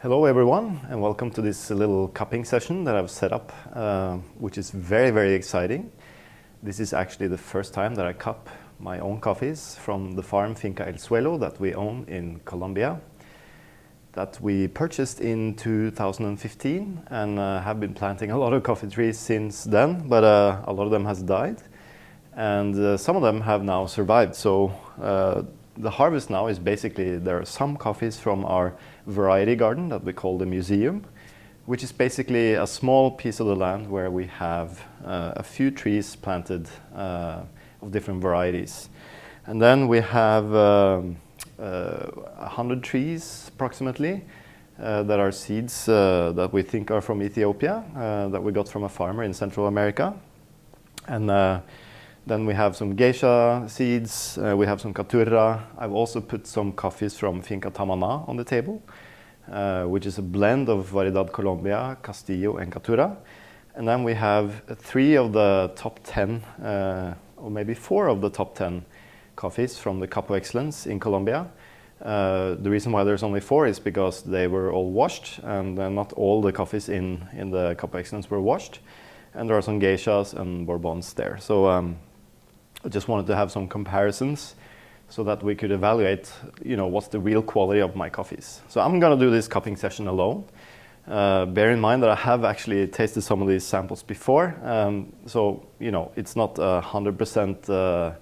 Hello everyone, and welcome to this little cupping session that I've set up, which is very, very exciting. This is actually the first time that I cup my own coffees from the farm Finca el Suelo that we own in Colombia, that we purchased in 2015 and have been planting a lot of coffee trees since then, but a lot of them has died, and some of them have now survived. So the harvest now is basically, there are some coffees from our variety garden that we call the museum, which is basically a small piece of the land where we have a few trees planted of different varieties. And then we have 100 trees approximately that are seeds that we think are from Ethiopia, that we got from a farmer in Central America. And then we have some geisha seeds, we have some caturra. I've also put some coffees from Finca Tamana on the table, which is a blend of Variedad Colombia, Castillo and Caturra. And then we have 3 of the top 10, or maybe 4 of the top 10 coffees from the Cup of Excellence in Colombia. The reason why there's only 4 is because they were all washed, and not all the coffees in the Cup of Excellence were washed. And there are some geishas and bourbons there. So I just wanted to have some comparisons so that we could evaluate, what's the real quality of my coffees. So I'm going to do this cupping session alone. Bear in mind that I have actually tasted some of these samples before. So, it's not 100%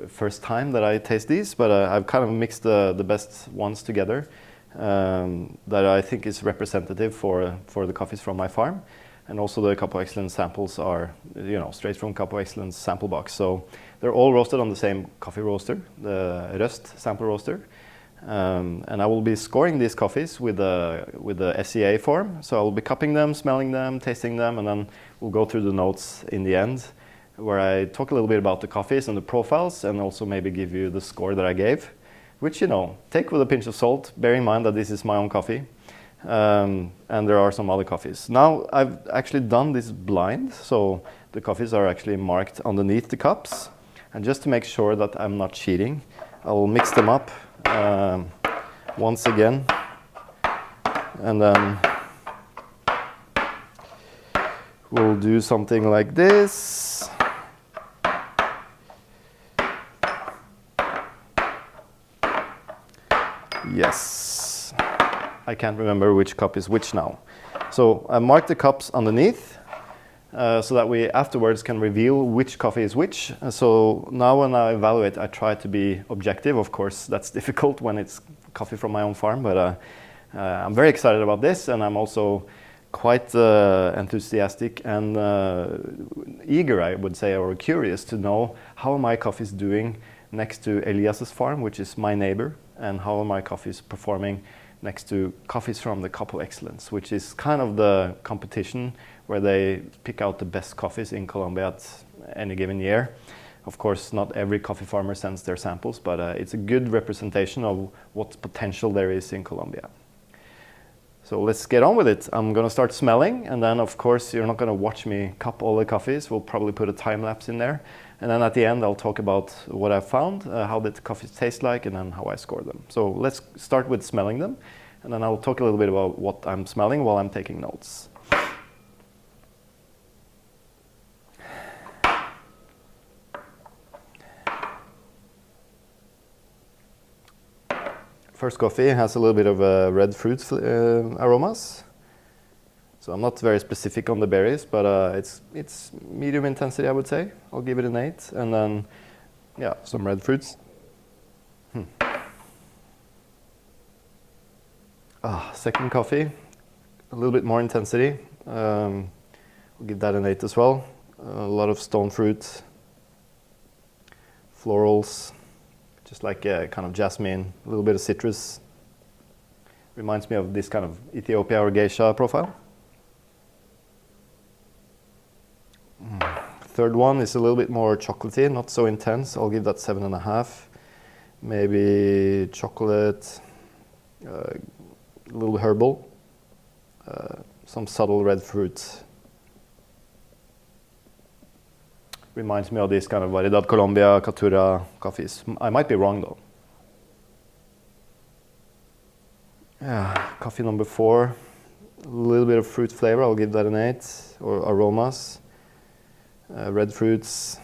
first time that I taste these, but I've kind of mixed the best ones together that I think is representative for the coffees from my farm. And also the Cup of Excellence samples are, straight from Cup of Excellence sample box. So they're all roasted on the same coffee roaster, the Roest sample roaster. And I will be scoring these coffees with the SEA form. So I will be cupping them, smelling them, tasting them, and then we'll go through the notes in the end, where I talk a little bit about the coffees and the profiles, and also maybe give you the score that I gave, which, take with a pinch of salt. Bear in mind that this is my own coffee. And there are some other coffees. Now I've actually done this blind, so the coffees are actually marked underneath the cups. And just to make sure that I'm not cheating, I will mix them up once again, and then we'll do something like this. Yes. I can't remember which cup is which now. So I marked the cups underneath so that we afterwards can reveal which coffee is which. So now when I evaluate, I try to be objective. Of course, that's difficult when it's coffee from my own farm, but I'm very excited about this, and I'm also quite enthusiastic and eager, I would say, or curious to know how are my coffees doing next to Elias's farm, which is my neighbor, and how are my coffees performing next to coffees from the Cup of Excellence, which is kind of the competition where they pick out the best coffees in Colombia at any given year. Of course, not every coffee farmer sends their samples, but it's a good representation of what potential there is in Colombia. So let's get on with it. I'm going to start smelling, and then of course you're not going to watch me cup all the coffees. We'll probably put a time lapse in there. And then at the end I'll talk about what I've found, how the coffees taste like, and then how I score them. So let's start with smelling them, and then I'll talk a little bit about what I'm smelling while I'm taking notes. First coffee has a little bit of red fruit aromas. So I'm not very specific on the berries, but it's medium intensity, I would say. I'll give it an 8. And then, yeah, some red fruits. Second coffee, a little bit more intensity. I'll give that an 8 as well. A lot of stone fruit, florals, just like kind of jasmine, a little bit of citrus. Reminds me of this kind of Ethiopia or geisha profile. Third one is a little bit more chocolatey, not so intense. I'll give that 7.5. Maybe chocolate, a little herbal, some subtle red fruit. Reminds me of this kind of Variedad Colombia, Caturra coffees. I might be wrong though. Yeah, Coffee number 4, a little bit of fruit flavor, I'll give that an 8, or aromas. Red fruits,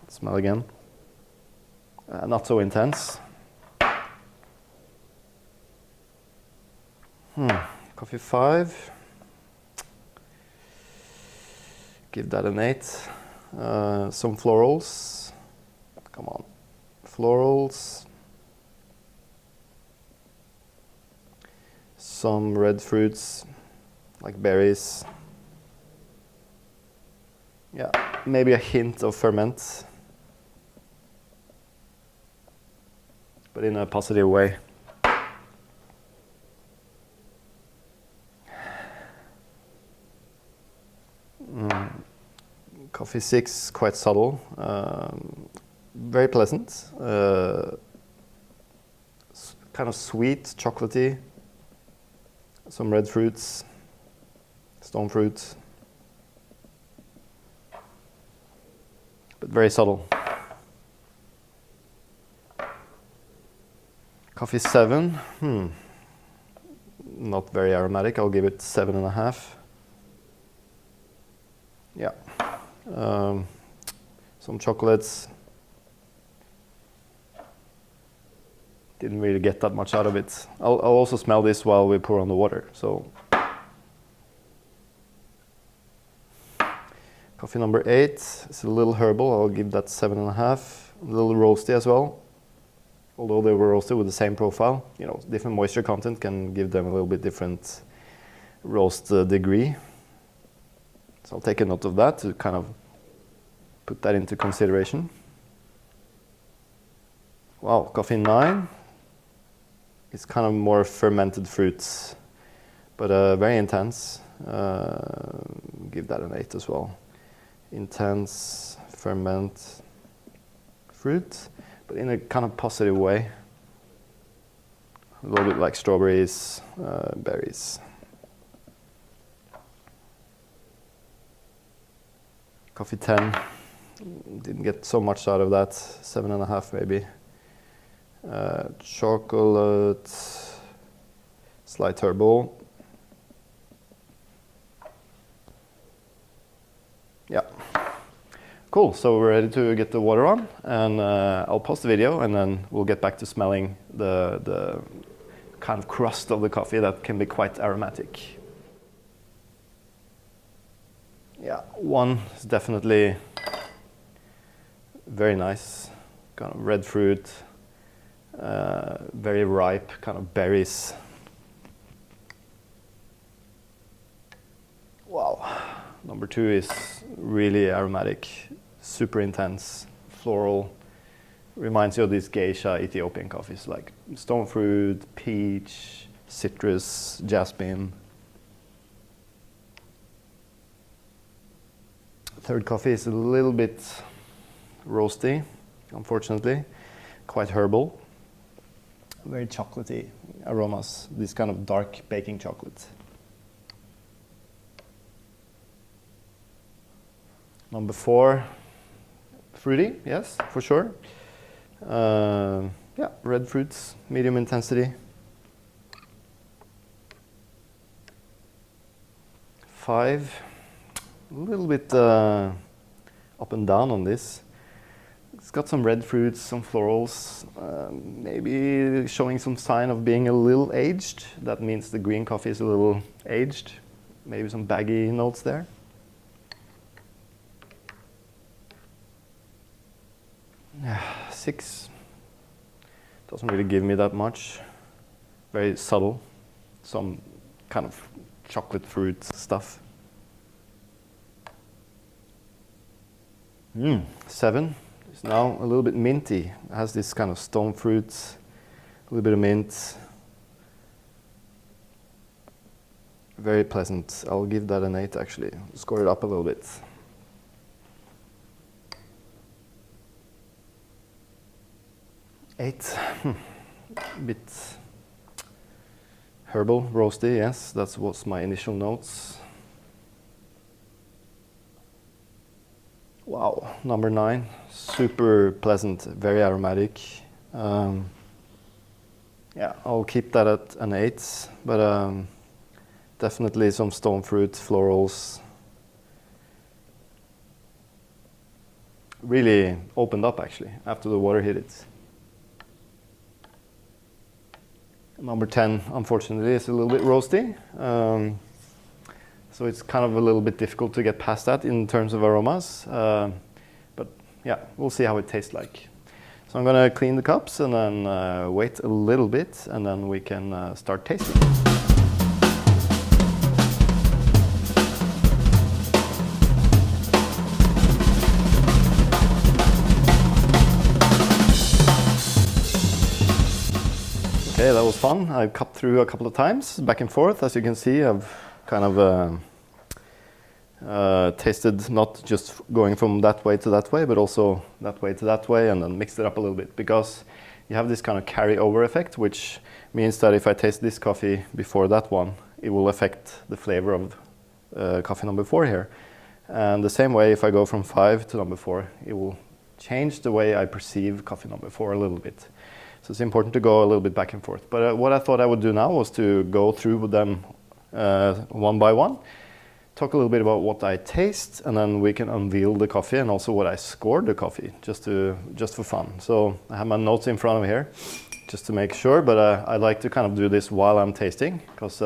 smell again. Not so intense. Coffee 5, give that an 8. Some florals, come on, florals. Some red fruits, like berries. Yeah, maybe a hint of ferment, but in a positive way. Coffee 6, quite subtle, very pleasant, kind of sweet, chocolatey. Some red fruits, stone fruit, but very subtle. Coffee 7, not very aromatic, I'll give it 7.5. Yeah, some chocolates. Didn't really get that much out of it. I'll also smell this while we pour on the water. So, coffee number 8 is a little herbal. I'll give that 7.5. A little roasty as well. Although they were roasted with the same profile, you know, different moisture content can give them a little bit different roast degree. So I'll take a note of that to kind of put that into consideration. Wow, coffee 9. It's kind of more fermented fruits, but very intense. Give that an 8 as well. Intense, ferment fruit, but in a kind of positive way. A little bit like strawberries, berries. Coffee 10. Didn't get so much out of that. 7.5 maybe. Chocolate, slight turbo. Yeah. Cool, so we're ready to get the water on, and I'll pause the video and then we'll get back to smelling the kind of crust of the coffee that can be quite aromatic. Yeah, 1 is definitely very nice, kind of red fruit. Very ripe, kind of berries. Wow. Number 2 is really aromatic, super intense, floral. Reminds you of these geisha Ethiopian coffees like stone fruit, peach, citrus, jasmine. 3rd coffee is a little bit roasty, unfortunately, quite herbal. Very chocolatey aromas, this kind of dark baking chocolate. Number 4, fruity, yes, for sure. Yeah, red fruits, medium intensity. 5, a little bit up and down on this. It's got some red fruits, some florals, maybe showing some sign of being a little aged. That means the green coffee is a little aged. Maybe some baggy notes there. Yeah, 6. Doesn't really give me that much. Very subtle. Some kind of chocolate fruit stuff. 7. It's now a little bit minty. It has this kind of stone fruit, a little bit of mint. Very pleasant. I'll give that an 8 actually. Score it up a little bit. 8. A bit herbal, roasty, yes. That was my initial notes. Wow, number 9, super pleasant, very aromatic. Yeah, I'll keep that at an 8, but definitely some stone fruit, florals. Really opened up actually after the water hit it. Number 10, unfortunately, is a little bit roasty. So it's kind of a little bit difficult to get past that in terms of aromas. But yeah, we'll see how it tastes like. So I'm gonna clean the cups and then wait a little bit, and then we can start tasting. Okay, that was fun. I cut through a couple of times, back and forth. As you can see, I've kind of tasted not just going from that way to that way, but also that way to that way, and then mixed it up a little bit, because you have this kind of carry-over effect, which means that if I taste this coffee before that one, it will affect the flavor of coffee number 4 here. And the same way, if I go from 5 to number 4, it will change the way I perceive coffee number 4 a little bit. So it's important to go a little bit back and forth. But what I thought I would do now was to go through with them one by one, talk a little bit about what I taste, and then we can unveil the coffee and also what I scored the coffee, just for fun. So I have my notes in front of me here, just to make sure, but I like to kind of do this while I'm tasting, because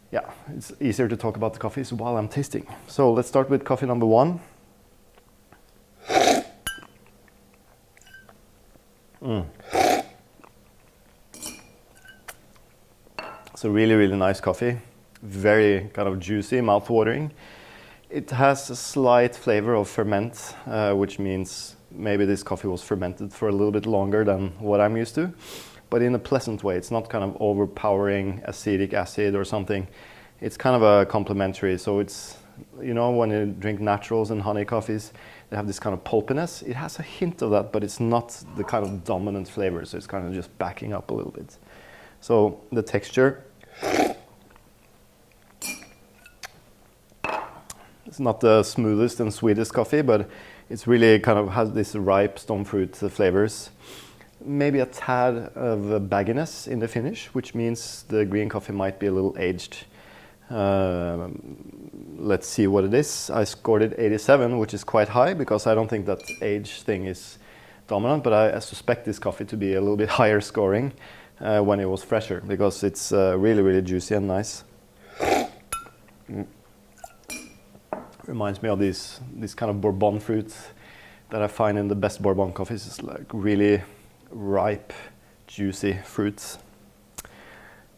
yeah, it's easier to talk about the coffees while I'm tasting. So let's start with coffee number 1. It's a really, really nice coffee. Very kind of juicy, mouth-watering. It has a slight flavor of ferment, which means maybe this coffee was fermented for a little bit longer than what I'm used to, but in a pleasant way. It's not kind of overpowering acetic acid or something. It's kind of a complementary. So it's, you know, when you drink naturals and honey coffees, they have this kind of pulpiness. It has a hint of that, but it's not the kind of dominant flavor. So it's kind of just backing up a little bit. So the texture, it's not the smoothest and sweetest coffee, but it's really kind of has this ripe stone fruit flavors. Maybe a tad of bagginess in the finish, which means the green coffee might be a little aged. Let's see what it is. I scored it 87, which is quite high, because I don't think that age thing is dominant, but I suspect this coffee to be a little bit higher scoring when it was fresher, because it's really, really juicy and nice. Reminds me of these kind of Bourbon fruits that I find in the best Bourbon coffees. It's like really ripe, juicy fruits.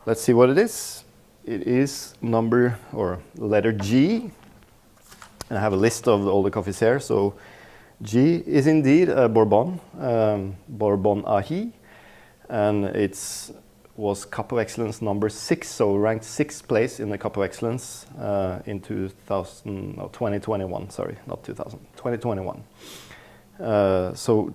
Let's see what it is. It is letter G. And I have a list of all the coffees here. So G is indeed a Bourbon, Bourbon Ahi, and it was Cup of Excellence number 6, so ranked 6th place in the Cup of Excellence in 2021. Sorry, not 2000, 2021. So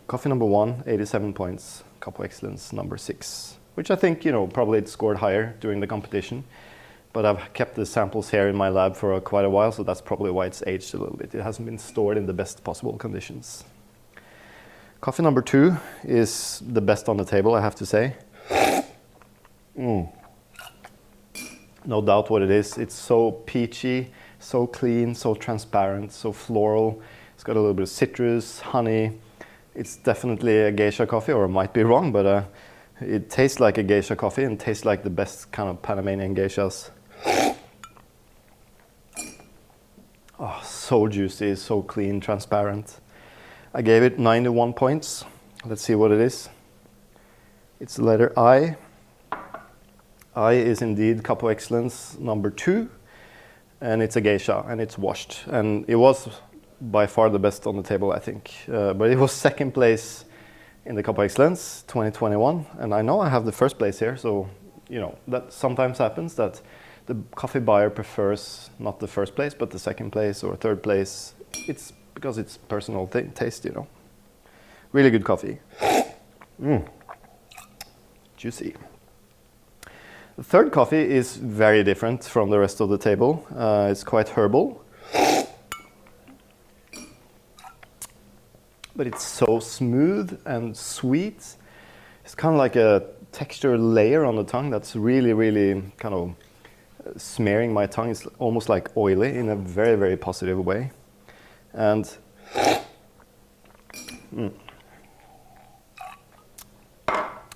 coffee number 1, 87 points, Cup of Excellence number 6, which I think, you know, probably it scored higher during the competition. But I've kept the samples here in my lab for quite a while, so that's probably why it's aged a little bit. It hasn't been stored in the best possible conditions. Coffee number 2 is the best on the table, I have to say. No doubt what it is. It's so peachy, so clean, so transparent, so floral. It's got a little bit of citrus, honey. It's definitely a geisha coffee, or I might be wrong, but it tastes like a geisha coffee and tastes like the best kind of Panamanian geishas. Oh, so juicy, so clean, transparent. I gave it 91 points. Let's see what it is. It's the letter I. I is indeed Cup of Excellence number 2, and it's a geisha, and it's washed. And it was by far the best on the table, I think. But it was 2nd place in the Cup of Excellence 2021, and I know I have the 1st place here, so you know that sometimes happens that the coffee buyer prefers not the 1st place, but the 2nd place or 3rd place. It's because it's personal taste, you know. Really good coffee. Juicy. The 3rd coffee is very different from the rest of the table. It's quite herbal. But it's so smooth and sweet. It's kind of like a texture layer on the tongue that's really, really kind of smearing my tongue. It's almost like oily in a very, very positive way. And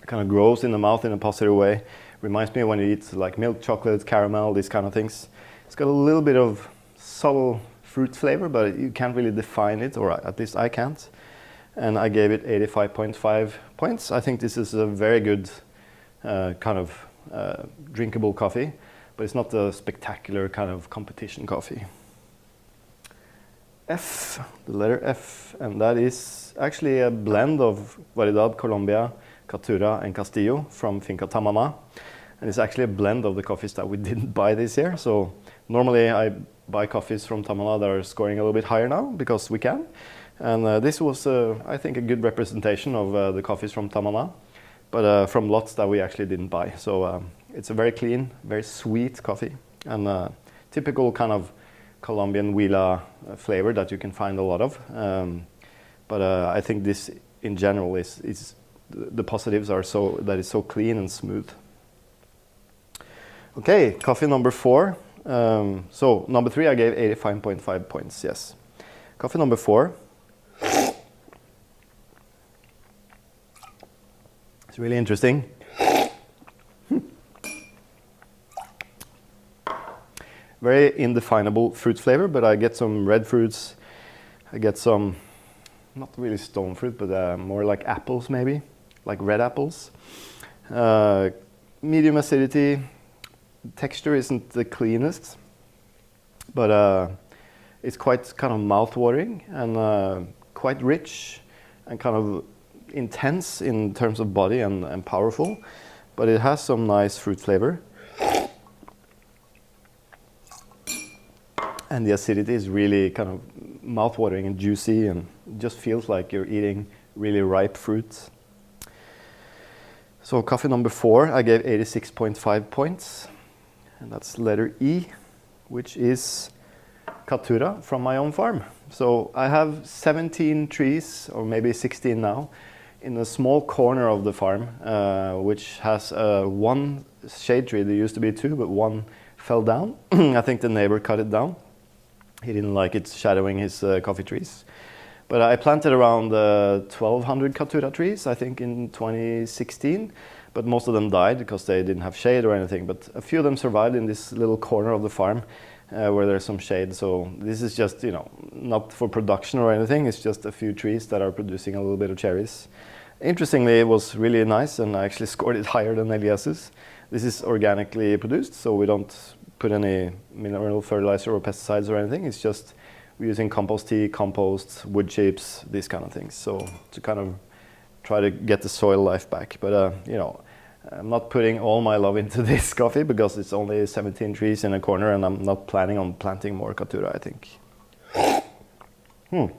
kind of grows in the mouth in a positive way. Reminds me when you eat like milk chocolate, caramel, these kind of things. It's got a little bit of subtle fruit flavor, but you can't really define it, or at least I can't. And I gave it 85.5 points. I think this is a very good kind of drinkable coffee, but it's not a spectacular kind of competition coffee. F, the letter F, and that is actually a blend of Variedad, Colombia, Caturra, and Castillo from Finca Tamama. And it's actually a blend of the coffees that we didn't buy this year. So normally I buy coffees from Tamala that are scoring a little bit higher now because we can. And this was, I think, a good representation of the coffees from Tamala, but from lots that we actually didn't buy. So it's a very clean, very sweet coffee, and typical kind of Colombian Hula flavor that you can find a lot of. But I think this, in general, is the positives are so that it's so clean and smooth. Okay, coffee number 4. So number 3, I gave 85.5 points. Yes, coffee number 4. It's really interesting. Very indefinable fruit flavor, but I get some red fruits. I get some, not really stone fruit, but more like apples maybe, like red apples. Medium acidity. Texture isn't the cleanest, but it's quite kind of mouth-watering and quite rich and kind of intense in terms of body and powerful, but it has some nice fruit flavor. And the acidity is really kind of mouth-watering and juicy, and just feels like you're eating really ripe fruits. So coffee number 4, I gave 86.5 points, and that's letter E, which is Caturra from my own farm. So I have 17 trees, or maybe 16 now, in a small corner of the farm, which has one shade tree. There used to be 2, but 1 fell down. I think the neighbor cut it down. He didn't like it shadowing his coffee trees. But I planted around 1,200 Caturra trees, I think, in 2016. But most of them died because they didn't have shade or anything. But a few of them survived in this little corner of the farm where there's some shade. So this is just, you know, not for production or anything. It's just a few trees that are producing a little bit of cherries. Interestingly, it was really nice, and I actually scored it higher than Elias's. This is organically produced, so we don't put any mineral fertilizer or pesticides or anything. It's just we're using compost tea, compost, wood chips, these kind of things. So to kind of try to get the soil life back. But you know, I'm not putting all my love into this coffee because it's only 17 trees in a corner, and I'm not planning on planting more Caturra, I think. But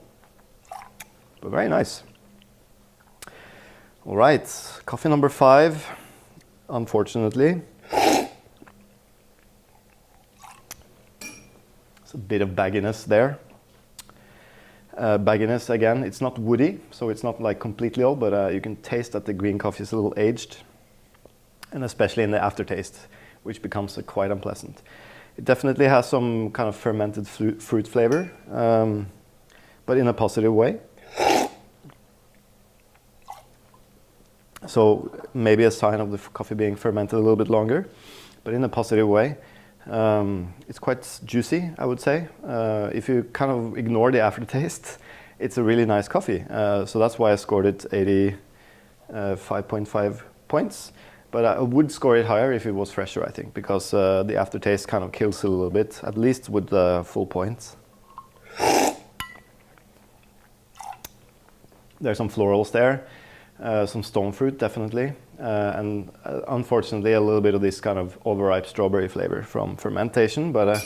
very nice. All right, coffee number 5, unfortunately. It's a bit of bagginess there. Bagginess, again, it's not woody, so it's not like completely old, but you can taste that the green coffee is a little aged, and especially in the aftertaste, which becomes quite unpleasant. It definitely has some kind of fermented fruit flavor, but in a positive way. So maybe a sign of the coffee being fermented a little bit longer, but in a positive way. It's quite juicy, I would say. If you kind of ignore the aftertaste, it's a really nice coffee. So that's why I scored it 85.5 points. But I would score it higher if it was fresher, I think, because the aftertaste kind of kills it a little bit, at least with the full points. There's some florals there. Some stone fruit, definitely, and unfortunately a little bit of this kind of overripe strawberry flavor from fermentation, but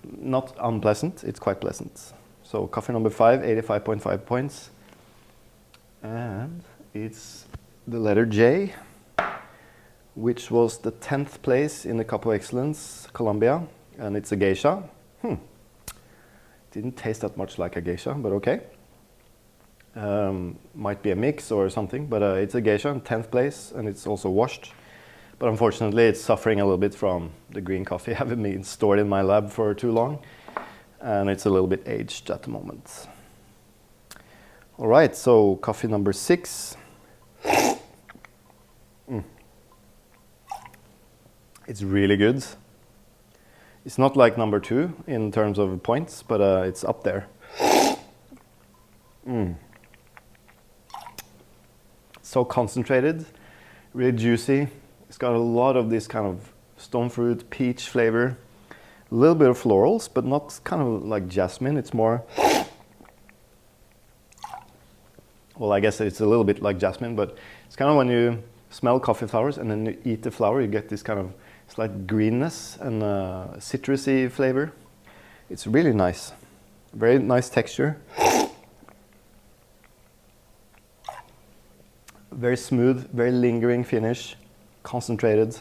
not unpleasant, it's quite pleasant. So coffee number 5, 85.5 points, and it's the letter J, which was the 10th place in the Cup of Excellence, Colombia, and it's a geisha. Didn't taste that much like a geisha, but okay. Might be a mix or something, but it's a geisha in 10th place, and it's also washed. But unfortunately, it's suffering a little bit from the green coffee having been stored in my lab for too long, and it's a little bit aged at the moment. All right, so coffee number 6. It's really good. It's not like number 2 in terms of points, but it's up there. So concentrated, really juicy. It's got a lot of this kind of stone fruit, peach flavor, a little bit of florals, but not kind of like jasmine. It's more, well, I guess it's a little bit like jasmine, but it's kind of when you smell coffee flowers and then you eat the flower, you get this kind of slight greenness and citrusy flavor. It's really nice. Very nice texture. Very smooth, very lingering finish, concentrated.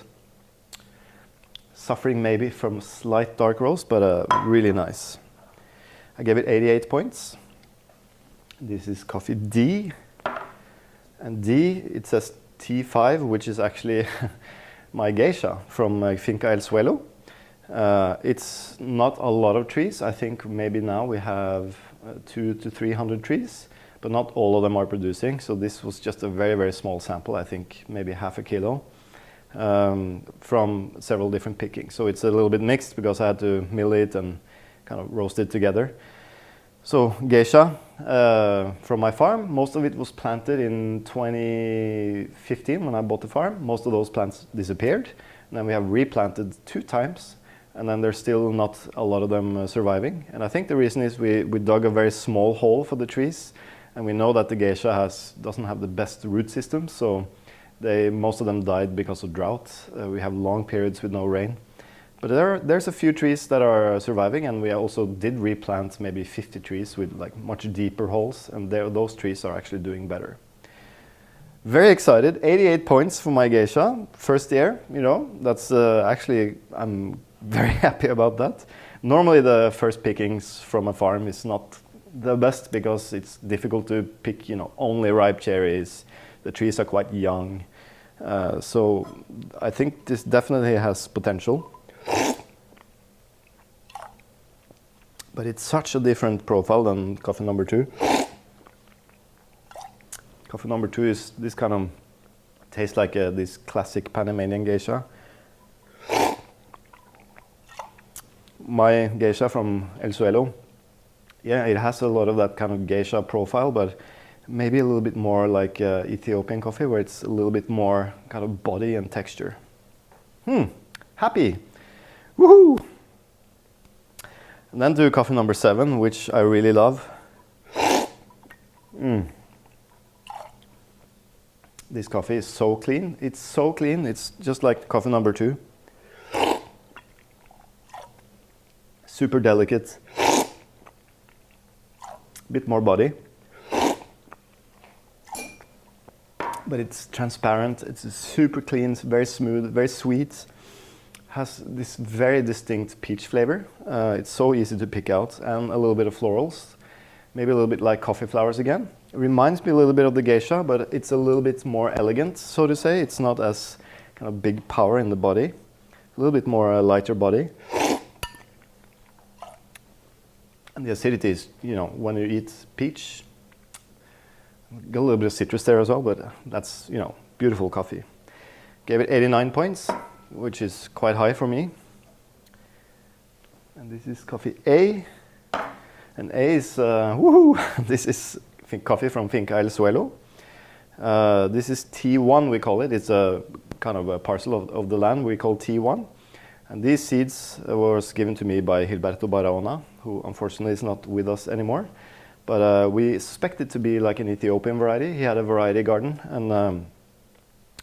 Suffering maybe from slight dark roast, but really nice. I gave it 88 points. This is coffee D. And D, it says T5, which is actually my geisha from Finca el Suelo. It's not a lot of trees. I think maybe now we have 200 to 300 trees, but not all of them are producing. So this was just a very, very small sample, I think maybe half a kilo from several different pickings. So it's a little bit mixed because I had to mill it and kind of roast it together. So geisha from my farm, most of it was planted in 2015 when I bought the farm. Most of those plants disappeared. And then we have replanted 2 times. And then there's still not a lot of them surviving. And I think the reason is we dug a very small hole for the trees. And we know that the geisha doesn't have the best root system. So most of them died because of drought. We have long periods with no rain. But there's a few trees that are surviving, and we also did replant maybe 50 trees with like much deeper holes, and those trees are actually doing better. Very excited, 88 points for my geisha, first year, you know, that's actually, I'm very happy about that. Normally the first pickings from a farm is not the best because it's difficult to pick, you know, only ripe cherries. The trees are quite young. So I think this definitely has potential. But it's such a different profile than coffee number 2. Coffee number 2 is this kind of tastes like this classic Panamanian geisha. My geisha from El Suelo, yeah, it has a lot of that kind of geisha profile, but maybe a little bit more like Ethiopian coffee, where it's a little bit more kind of body and texture. Happy. Woohoo! And then to coffee number 7, which I really love. This coffee is so clean. It's so clean. It's just like coffee number 2. Super delicate. Bit more body. But it's transparent. It's super clean. It's very smooth, very sweet. Has this very distinct peach flavor. It's so easy to pick out, and a little bit of florals. Maybe a little bit like coffee flowers again. It reminds me a little bit of the geisha, but it's a little bit more elegant, so to say. It's not as kind of big power in the body. A little bit more lighter body. And the acidity is, you know, when you eat peach, got a little bit of citrus there as well, but that's, you know, beautiful coffee. Gave it 89 points. Which is quite high for me. And this is coffee A. And A is, this is coffee from Finca el Suelo. This is T1, we call it. It's a kind of a parcel of the land we call T1. And these seeds was given to me by Gilberto Barahona, who unfortunately is not with us anymore. But we suspect it to be like an Ethiopian variety. He had a variety garden, and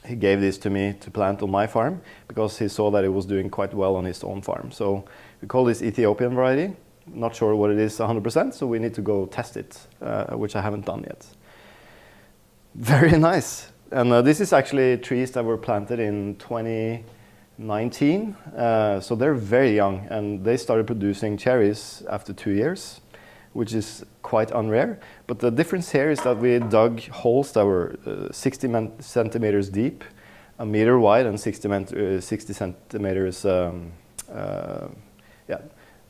he gave this to me to plant on my farm because he saw that it was doing quite well on his own farm. So we call this Ethiopian variety. Not sure what it is 100%, so we need to go test it, which I haven't done yet. Very nice. And this is actually trees that were planted in 2019. So they're very young, and they started producing cherries after 2 years, which is quite unrare. But the difference here is that we dug holes that were 60 centimeters deep, a meter wide, and 60 centimeters. Yeah,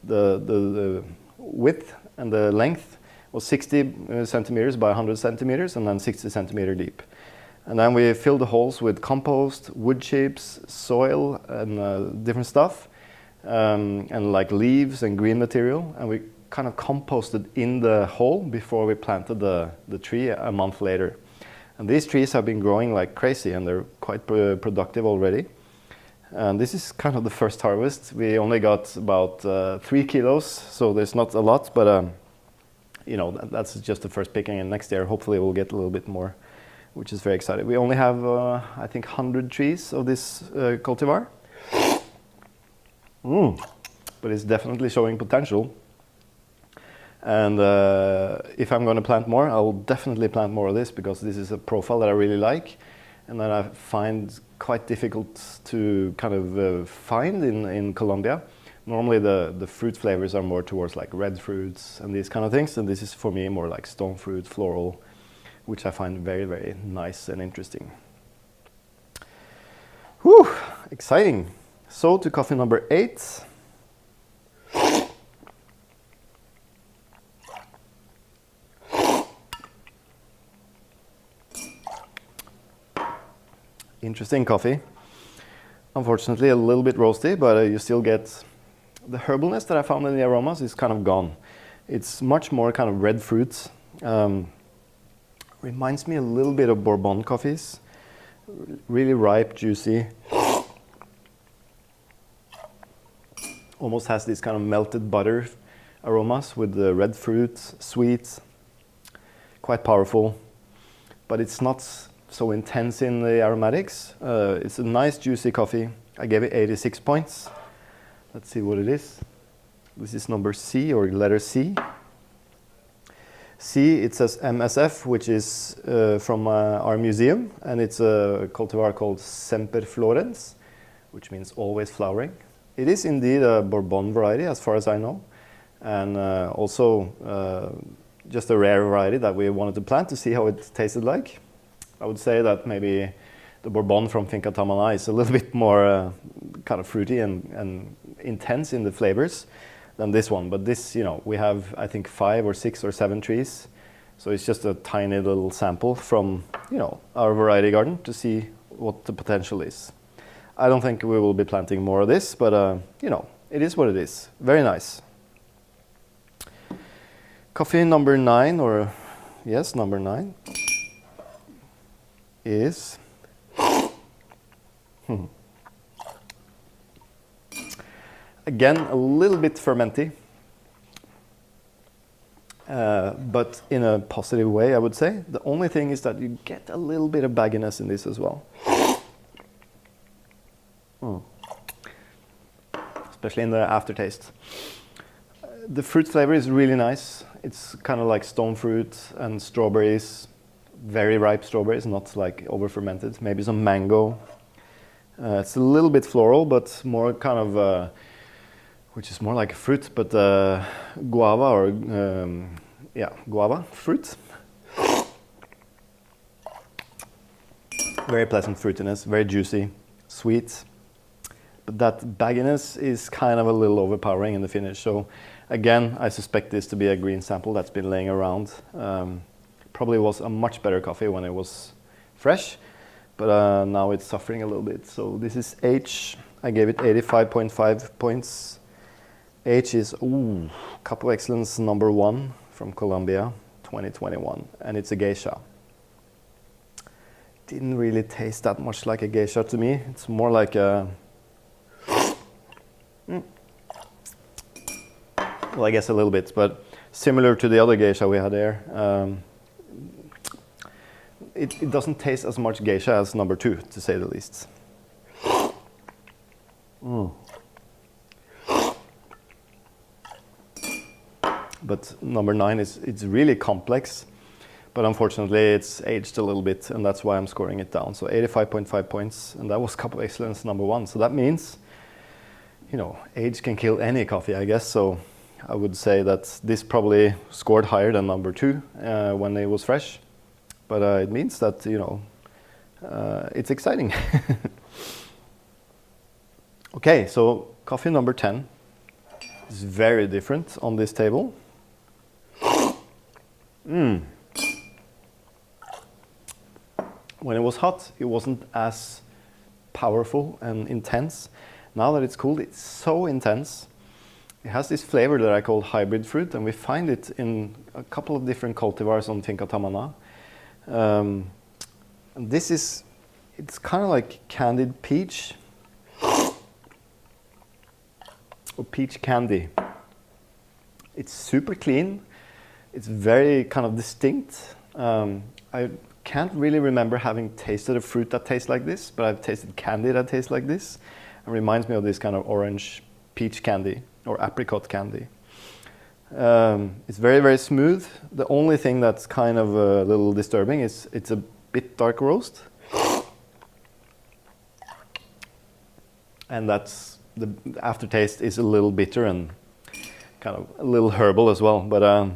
the width and the length was 60 centimeters by 100 centimeters, and then 60 centimeter deep. And then we filled the holes with compost, wood chips, soil, and different stuff, and like leaves and green material. And we kind of composted in the hole before we planted the tree a month later. And these trees have been growing like crazy, and they're quite productive already. And this is kind of the first harvest. We only got about 3 kilos, so there's not a lot, but you know, that's just the first picking, and next year hopefully we'll get a little bit more, which is very exciting. We only have, I think, 100 trees of this cultivar. But it's definitely showing potential. And if I'm going to plant more, I will definitely plant more of this, because this is a profile that I really like and that I find quite difficult to kind of find in Colombia. Normally the fruit flavors are more towards like red fruits and these kind of things, and this is for me more like stone fruit, floral, which I find very, very nice and interesting. Whew, exciting. So to coffee number 8. Interesting coffee. Unfortunately a little bit roasty, but you still get the herbalness that I found in the aromas is kind of gone. It's much more kind of red fruits. Reminds me a little bit of Bourbon coffees. Really ripe, juicy. Almost has this kind of melted butter aromas with the red fruit, sweet, quite powerful, but it's not so intense in the aromatics. It's a nice juicy coffee. I gave it 86 points. Let's see what it is. This is number C, or letter C. C, it says MSF, which is from our museum, and it's a cultivar called Semper Florens, which means always flowering. It is indeed a Bourbon variety, as far as I know, and also just a rare variety that we wanted to plant to see how it tasted like. I would say that maybe the Bourbon from Finca Tamana is a little bit more kind of fruity and intense in the flavors than this one. But this, you know, we have, I think, 5 or 6 or 7 trees. So it's just a tiny little sample from, you know, our variety garden to see what the potential is. I don't think we will be planting more of this, but, you know, it is what it is. Very nice. Coffee number 9, or yes, number 9, is again a little bit fermenty, but in a positive way, I would say. The only thing is that you get a little bit of bagginess in this as well, especially in the aftertaste. The fruit flavor is really nice. It's kind of like stone fruit and strawberries. Very ripe strawberries, not like over fermented. Maybe some mango. It's a little bit floral, but more kind of, which is more like a fruit, but guava, or yeah, guava fruit. Very pleasant fruitiness, very juicy, sweet. But that bagginess is kind of a little overpowering in the finish. So again, I suspect this to be a green sample that's been laying around. Probably was a much better coffee when it was fresh, but now it's suffering a little bit. So this is H. I gave it 85.5 points. H is Cup of Excellence number 1 from Colombia 2021, and it's a geisha. Didn't really taste that much like a geisha to me. It's more like a well, I guess a little bit, but similar to the other geisha we had there. It doesn't taste as much geisha as number 2, to say the least. But number 9 it's really complex, but unfortunately it's aged a little bit, and that's why I'm scoring it down. So 85.5 points, and that was Cup of Excellence number 1. So that means, you know, age can kill any coffee, I guess. So I would say that this probably scored higher than number 2 when it was fresh, but it means that, you know, it's exciting. Okay, so coffee number 10 is very different on this table. When it was hot, it wasn't as powerful and intense. Now that it's cooled, it's so intense. It has this flavor that I call hybrid fruit, and we find it in a couple of different cultivars on Finca Tamana. And this is, it's kind of like candied peach, or peach candy. It's super clean. It's very kind of distinct. I can't really remember having tasted a fruit that tastes like this, but I've tasted candy that tastes like this. It reminds me of this kind of orange peach candy or apricot candy. It's very, very smooth. The only thing that's kind of a little disturbing is it's a bit dark roast. And that's the aftertaste is a little bitter and kind of a little herbal as well. But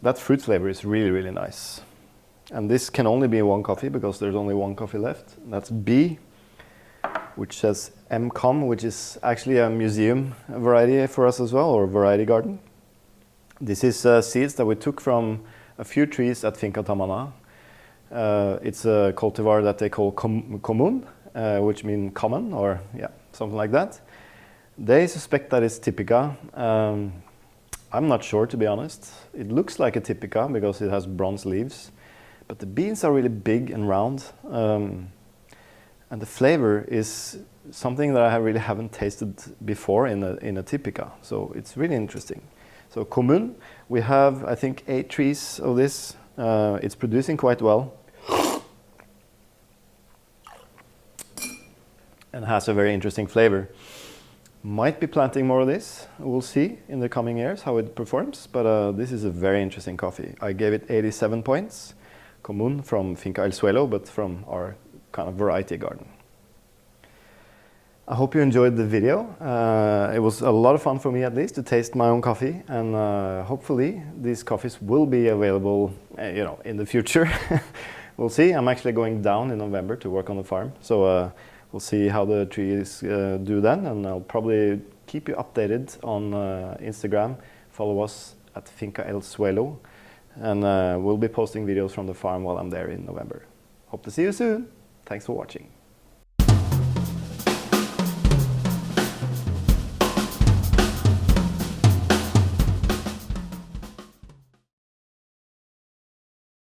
that fruit flavor is really, really nice. And this can only be one coffee because there's only one coffee left. That's B, which says M-Com, which is actually a museum variety for us as well, or variety garden. This is seeds that we took from a few trees at Finca Tamana. It's a cultivar that they call común, which means common, or yeah, something like that. They suspect that it's typica. I'm not sure, to be honest. It looks like a typica because it has bronze leaves, but the beans are really big and round. And the flavor is something that I really haven't tasted before in a typica. So it's really interesting. So común, we have, I think, 8 trees of this. It's producing quite well. And has a very interesting flavor. Might be planting more of this. We'll see in the coming years how it performs. But this is a very interesting coffee. I gave it 87 points. Común from Finca el Suelo, but from our kind of variety garden. I hope you enjoyed the video. It was a lot of fun for me, at least, to taste my own coffee, and hopefully these coffees will be available, you know, in the future. We'll see. I'm actually going down in November to work on the farm, so we'll see how the trees do then, and I'll probably keep you updated on Instagram. Follow us at Finca el Suelo, and we'll be posting videos from the farm while I'm there in November. Hope to see you soon. Thanks for watching.